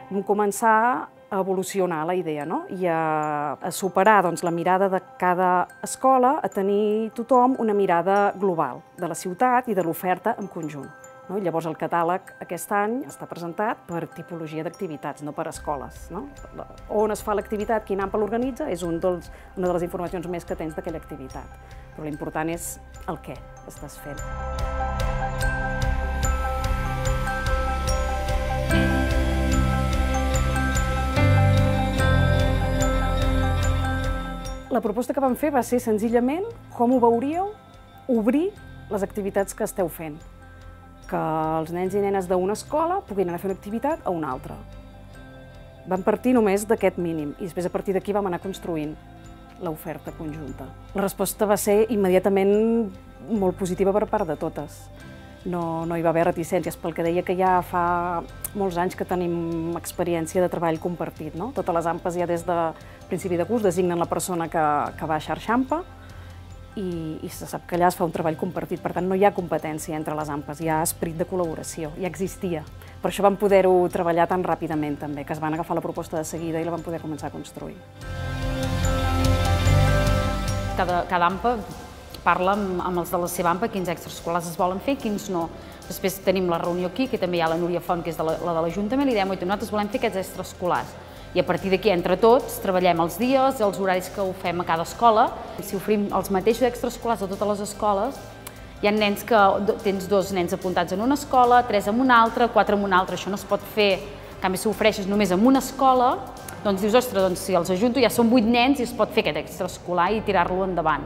vam començar a evolucionar la idea, no? I a superar la mirada de cada escola, a tenir tothom una mirada global de la ciutat i de l'oferta en conjunt. Llavors el catàleg aquest any està presentat per tipologia d'activitats, no per escoles. On es fa l'activitat, quin AMPA l'organitza, és una de les informacions més que tens d'aquella activitat. Però l'important és el què estàs fent. La proposta que vam fer va ser senzillament com ho veuríeu obrir les activitats que esteu fent. Que els nens i nenes d'una escola puguin anar a fer una activitat a una altra. Vam partir només d'aquest mínim i després a partir d'aquí vam anar construint l'oferta conjunta. La resposta va ser immediatament molt positiva per part de totes. No hi va haver reticències, pel que deia que ja fa molts anys que tenim experiència de treball compartit. Totes les AMPAs ja des de principi de curs designen la persona que va a xarxa AMPA i se sap que allà es fa un treball compartit. Per tant, no hi ha competència entre les AMPAs, hi ha esperit de col·laboració, ja existia. Per això vam poder-ho treballar tan ràpidament també, que es van agafar la proposta de seguida i la vam poder començar a construir. Cada AMPA parla amb els de la seva AMPA quins extraescolars es volen fer, quins no. Després tenim la reunió aquí, que també hi ha la Núria Font, que és la de l'Ajuntament, i diem, nosaltres volem fer aquests extraescolars. I a partir d'aquí, entre tots, treballem els dies, els horaris que ho fem a cada escola. Si oferim els mateixos extraescolars a totes les escoles, hi ha nens que tens 2 nens apuntats en una escola, 3 en una altra, 4 en una altra, això no es pot fer. En canvi, si ho ofereixes només en una escola, doncs dius, ostres, si els ajunto ja són 8 nens i es pot fer aquest extraescolar i tirar-lo endavant.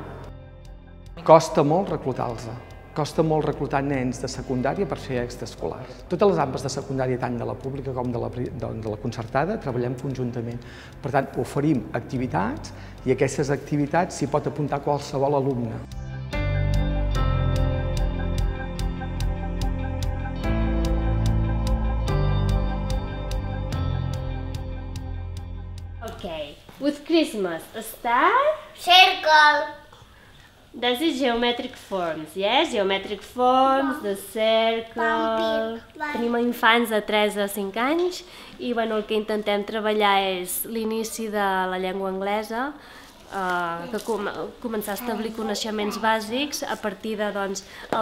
Costa molt reclutar-los. Costa molt reclutar nens de secundària per fer extraescolars. Totes les AMPAs de secundària, tant de la pública com de la concertada, treballem conjuntament. Per tant, oferim activitats i a aquestes activitats s'hi pot apuntar qualsevol alumne. Okay, with Christmas, a star? Circle. This is geometric forms, yes? Geometric forms, the circle... Tenim infants de 3 a 5 anys i el que intentem treballar és l'inici de la llengua anglesa, començar a establir coneixements bàsics a partir del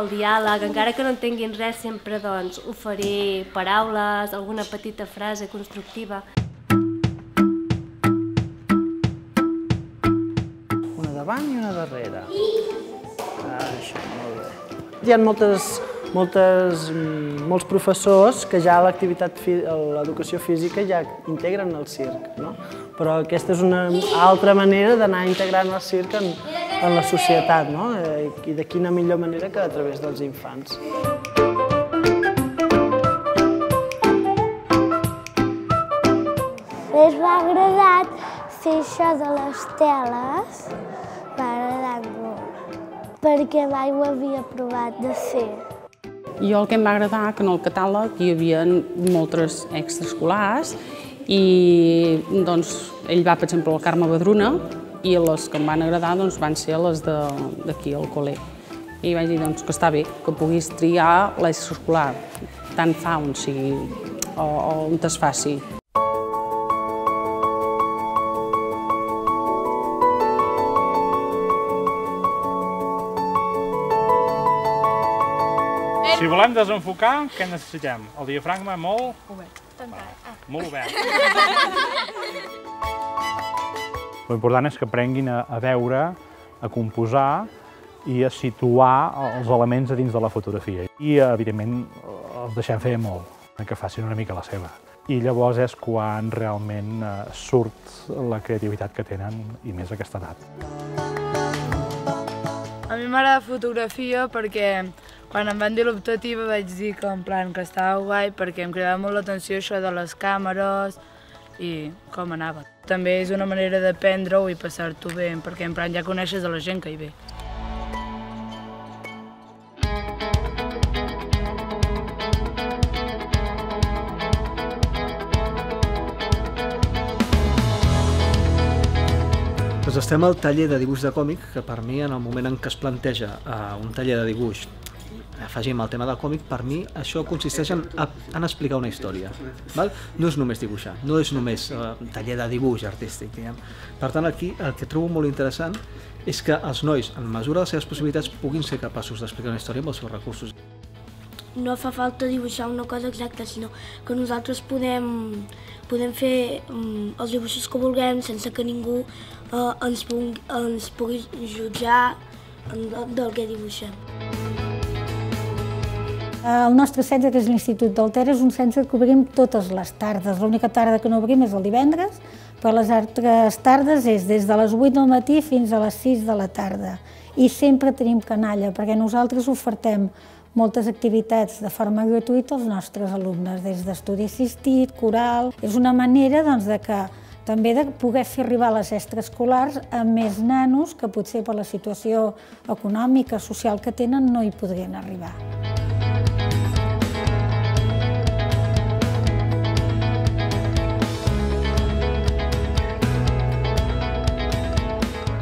diàleg, encara que no entenguin res, sempre oferir paraules, alguna petita frase constructiva. Davant i una darrere. Això, molt bé. Hi ha molts professors que ja a l'educació física ja integren el circ, no? Però aquesta és una altra manera d'anar integrant el circ en la societat, no? I de quina millor manera que a través dels infants. Ens m'ha agradat fer això de les teles. M'ha agradat molt, perquè mai ho havia provat de fer. Jo el que em va agradar que en el catàleg hi havia moltes extraescolars i ell va, per exemple, al Carme Badruna i les que em van agradar van ser les d'aquí al col·le. I vaig dir que està bé, que puguis triar l'extraescolar, tant fa on sigui o on es faci. Si volem desenfocar, què necessitem? El diafragma molt... obert. Molt obert. L'important és que aprenguin a veure, a composar i a situar els elements a dins de la fotografia. I, evidentment, els deixem fer molt, que facin una mica la seva. I llavors és quan realment surt la creativitat que tenen, i més a aquesta edat. A mi m'agrada fotografia perquè quan em van dir l'optativa vaig dir que estava guai perquè em cridava molt l'atenció això de les càmeres i com anava. També és una manera d'aprendre-ho i passar-t'ho bé, perquè ja coneixes a la gent que hi ve. Estem al taller de dibuix de còmic, que per mi, en el moment en què es planteja un taller de dibuix afegim el tema del còmic, per mi això consisteix en explicar una història. No és només dibuixar, no és només taller de dibuix artístic, diguem. Per tant, aquí el que trobo molt interessant és que els nois, en mesura de les seves possibilitats, puguin ser capaços d'explicar una història amb els seus recursos. No fa falta dibuixar una cosa exacta, sinó que nosaltres podem fer els dibuixos que vulguem sense que ningú ens pugui jutjar del que dibuixem. El nostre centre, que és l'Institut d'Altera, és un centre que obrim totes les tardes. L'única tarda que no obrim és el divendres, però les altres tardes és des de les 8 del matí fins a les 6 de la tarda. I sempre tenim canalla, perquè nosaltres ofertem moltes activitats de forma gratuïta als nostres alumnes, des d'estudi assistit, coral. És una manera també de poder fer arribar les extraescolars a més nanos que potser per la situació econòmica, social que tenen no hi podrien arribar.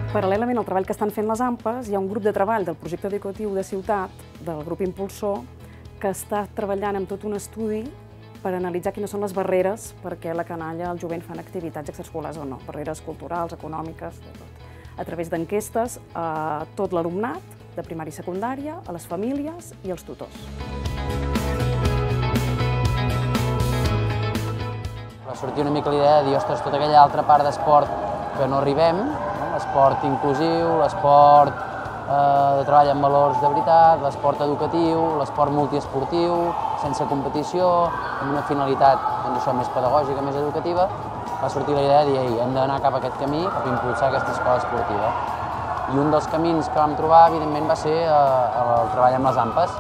Paral·lelament al treball que estan fent les AMPAs, hi ha un grup de treball del projecte educatiu de ciutat, del grup Impulsor, que està treballant amb tot un estudi per analitzar quines són les barreres perquè la canalla, el jovent, fan activitats extraescolars o no, barreres culturals, econòmiques, de tot. A través d'enquestes a tot l'alumnat, de primària i secundària, a les famílies i als tutors. Va sortir una mica l'idea de dir, ostres, tota aquella altra part d'esport que no arribem, l'esport inclusiu, l'esport de treball amb valors de veritat, l'esport educatiu, l'esport multiesportiu, sense competició, amb una finalitat més pedagògica, més educativa, va sortir la idea de dir, hem d'anar cap a aquest camí, cap a impulsar aquesta escola esportiva. I un dels camins que vam trobar, evidentment, va ser el treball amb les AMPAs.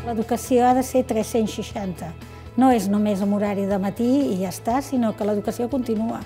L'educació ha de ser 360. No és només amb horari de matí i ja està, sinó que l'educació continua.